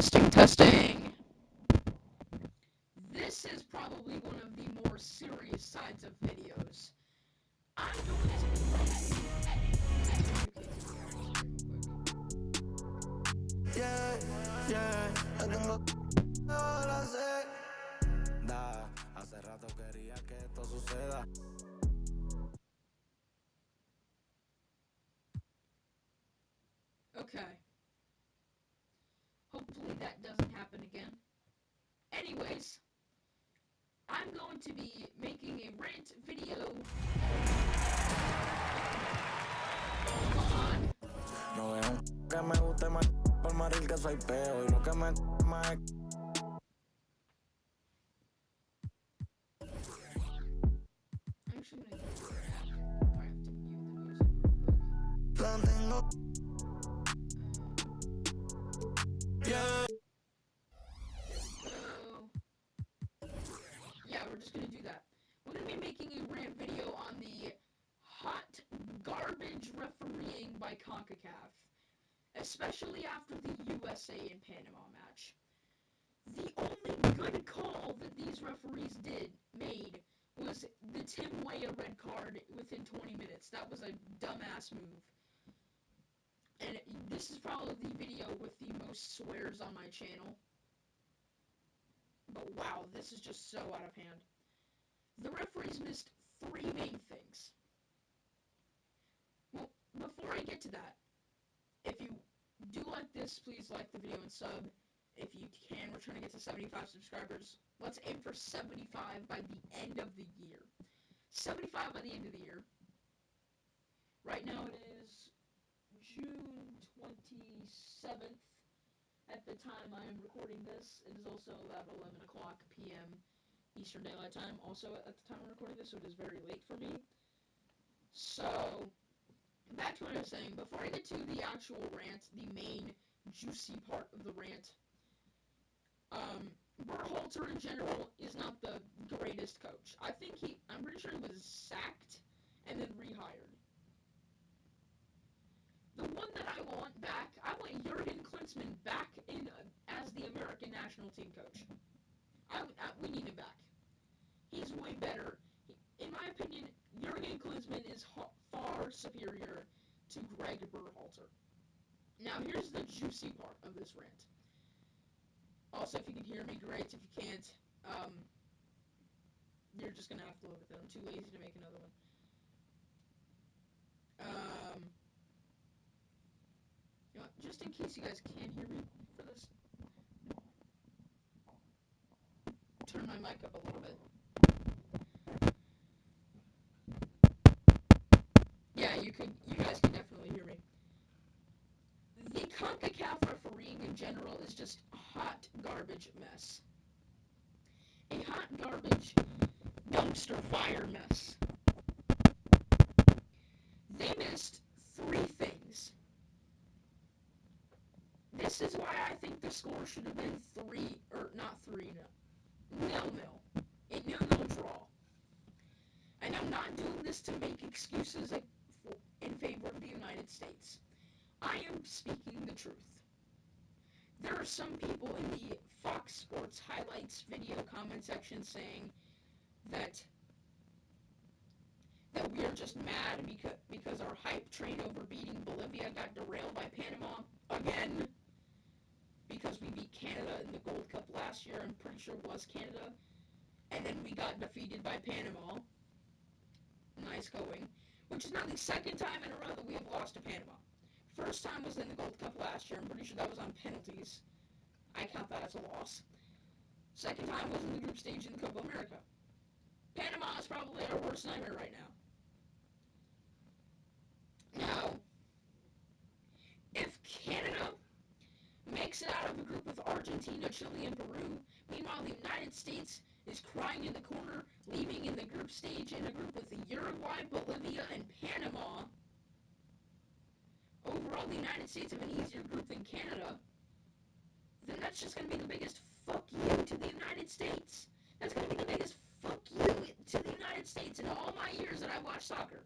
Testing, testing. This is probably one of the more serious sides of videos. I'm going to Yeah, yeah, yo tengo la sed. Da, hace rato quería que esto suceda. Okay. Hopefully that doesn't happen again. Anyways, I'm going to be making a rant video on... No veo que me guste más por maril que soy peo. Y lo que me más es I'm actually going to do it. I have to mute the music real quick. la tengo. Yeah. So, yeah, we're just going to do that. We're going to be making a rant video on the hot garbage refereeing by Concacaf, especially after the USA and Panama match. The only good call that these referees made was the Tim Weah red card within 20 minutes. That was a dumbass move. And this is probably the video with the most swears on my channel. But wow, this is just so out of hand. The referees missed three main things. Well, before I get to that, if you do like this, please like the video and sub. If you can, we're trying to get to 75 subscribers. Let's aim for 75 by the end of the year. 75 by the end of the year. Right now it is June 27th. At the time I am recording this, it is also about 11 o'clock p.m. Eastern Daylight Time. Also at the time I'm recording this, so it is very late for me. So, back to what I was saying. Before I get to the actual rant, the main juicy part of the rant, Berhalter in general is not the greatest coach. I'm pretty sure he was sacked and then rehired. The one that I want back, I want Jurgen Klinsmann back in as the American national team coach. We need him back. He's way better. In my opinion, Jurgen Klinsmann is far superior to Greg Berhalter. Now, here's the juicy part of this rant. Also, if you can hear me, great. If you can't, you're just going to have to live with it. I'm too lazy to make another one. Just in case you guys can't hear me for this, turn my mic up a little bit. Yeah, you guys can definitely hear me. The CONCACAF refereeing in general is just a hot garbage mess. A hot garbage dumpster fire mess. They missed three things. This is why I think the score should have been 0-0. A 0-0 draw. And I'm not doing this to make excuses in favor of the United States. I am speaking the truth. There are some people in the Fox Sports highlights video comment section saying that we are just mad because our hype train over beating Bolivia got derailed by Panama again. Because we beat Canada in the Gold Cup last year, I'm pretty sure it was Canada. And then we got defeated by Panama. Nice going. Which is now the second time in a row that we have lost to Panama. First time was in the Gold Cup last year. I'm pretty sure that was on penalties. I count that as a loss. Second time was in the group stage in the Copa America. Panama is probably our worst nightmare right now. Now, if Canada makes it out of a group with Argentina, Chile, and Peru, meanwhile the United States is crying in the corner, leaving in the group stage in a group with Uruguay, Bolivia, and Panama. Overall, the United States have an easier group than Canada. Then that's just going to be the biggest fuck you to the United States. That's going to be the biggest fuck you to the United States in all my years that I've watched soccer.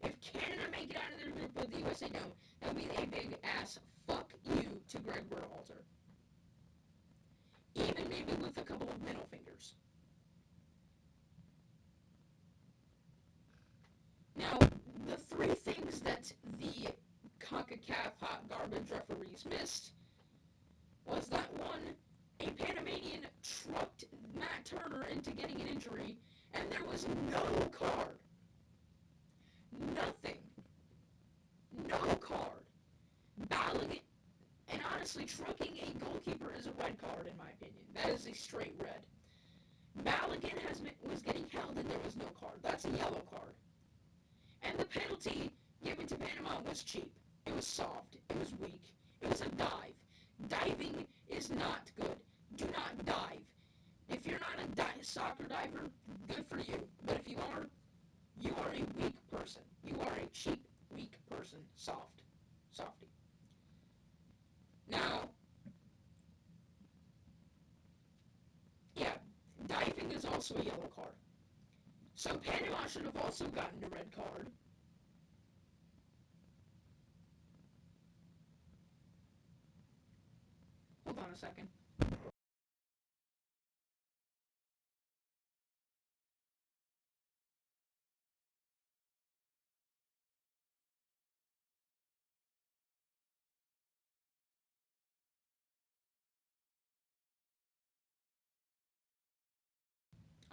If Canada make it out of their group but the USA don't, that would be a big ass fuck you to Greg Berhalter. maybe with a couple of middle fingers. Now, the three things that the Concacaf hot garbage referees missed was that one, a Panamanian trucked Matt Turner into getting an injury, and there was no card. Nothing. No card. Ballot, and honestly, trucking a goalkeeper is a red card, in my opinion. That is a straight red. Balogun was getting held, and there was no card. That's a yellow card. And the penalty given to Panama was cheap. It was soft. It was weak. It was a dive. Diving is not good. Do not dive. If you're not a soccer diver, good for you. But if you are a weak person. You are a cheap, weak person. Softy. Now, yeah, diving is also a yellow card. So Panama should have also gotten a red card. Hold on a second.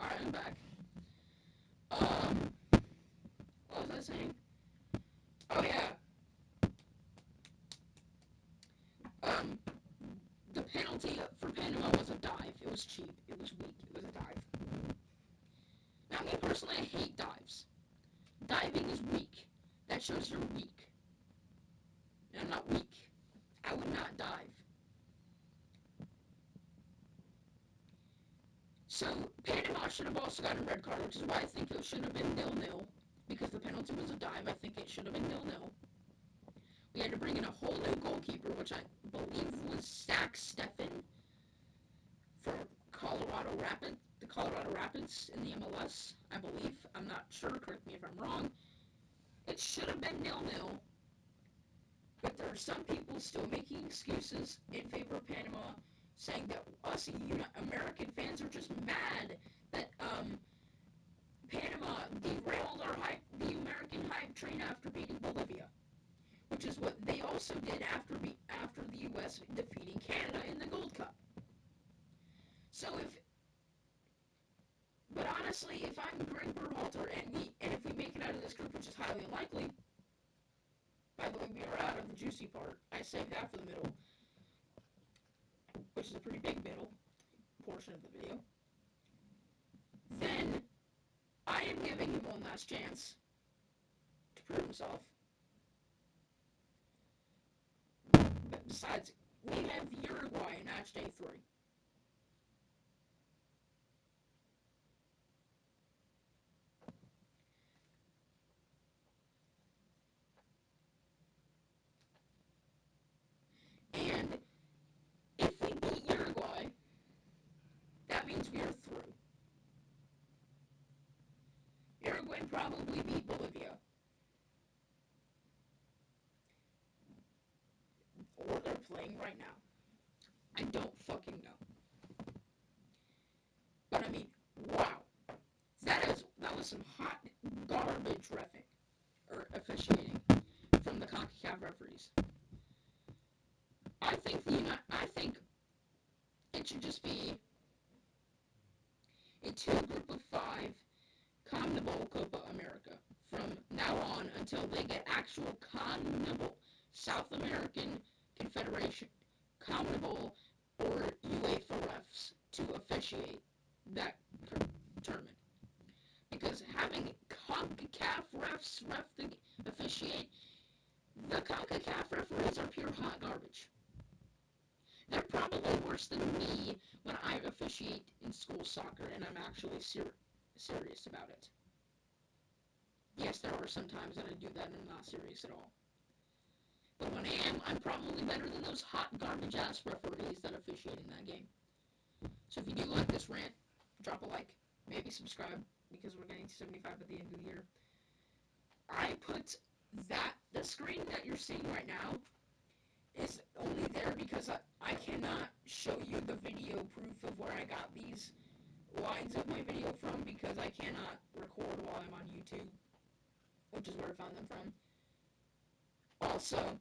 Alright, I'm back. What was I saying? Oh yeah. Um, the penalty for Panama was a dive. It was cheap. It was weak. It was a dive. Now, me personally, I hate dives. Diving is weak. That shows you're weak. And I'm not weak. I would not dive. So, Panama should have also gotten a red card, which is why I think it should have been 0-0. Because the penalty was a dive, I think it should have been 0-0. We had to bring in a whole new goalkeeper, which I believe was Zach Steffen for the Colorado Rapids in the MLS, I believe. I'm not sure, correct me if I'm wrong. It should have been 0-0, but there are some people still making excuses in favor of Panama, saying that us American fans are just mad that Panama derailed the American hype train after beating Bolivia, which is what they also did after the U.S. defeating Canada in the Gold Cup. But honestly, if I'm Greg Berhalter and if we make it out of this group, which is highly unlikely, by the way, we are out of the juicy part. I saved half of the middle, which is a pretty big middle portion of the video. Then I am giving him one last chance to prove himself. But besides, we have Uruguay in match day 3. And if we beat Uruguay, that means we are through. Uruguay probably beat Bolivia. Or they're playing right now. I don't fucking know. But I mean, wow. That was some hot garbage reffing or officiating from the Concacaf referees. I think it should just be a 2 group of 5 CONMEBOL Copa America from now on until they get actual CONMEBOL South American Confederation CONMEBOL or UEFA refs to officiate that tournament. Because having CONCACAF refs officiate, the CONCACAF referees are pure hot garbage. They're probably worse than me when I officiate in school soccer and I'm actually serious about it. Yes, there are some times that I do that and I'm not serious at all. But when I am, I'm probably better than those hot garbage-ass referees that officiate in that game. So if you do like this rant, drop a like. Maybe subscribe, because we're getting to 75 at the end of the year. I put the screen that you're seeing right now is only there because I cannot show you the video proof of where I got these lines of my video from because I cannot record while I'm on YouTube, which is where I found them from. Also,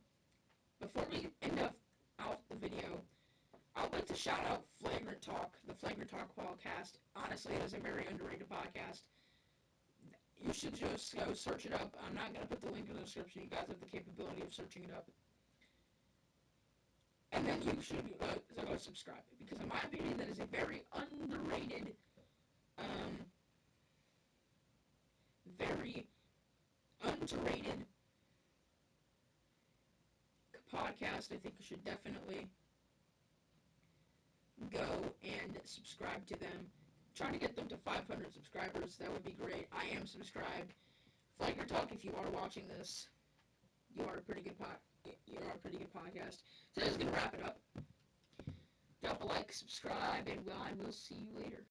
before we end up out the video, I would like to shout out Flagrant Talk, the Flagrant Talk podcast. Honestly, it is a very underrated podcast. You should just go search it up. I'm not going to put the link in the description. You guys have the capability of searching it up. And then you should go subscribe. Because in my opinion, that is a very underrated, very underrated podcast. I think you should definitely go and subscribe to them. Trying to get them to 500 subscribers. That would be great. I am subscribed. Flagrant Talk, if you are watching this, you are a pretty good podcast. So that's going to wrap it up. Drop a like, subscribe, and I will see you later.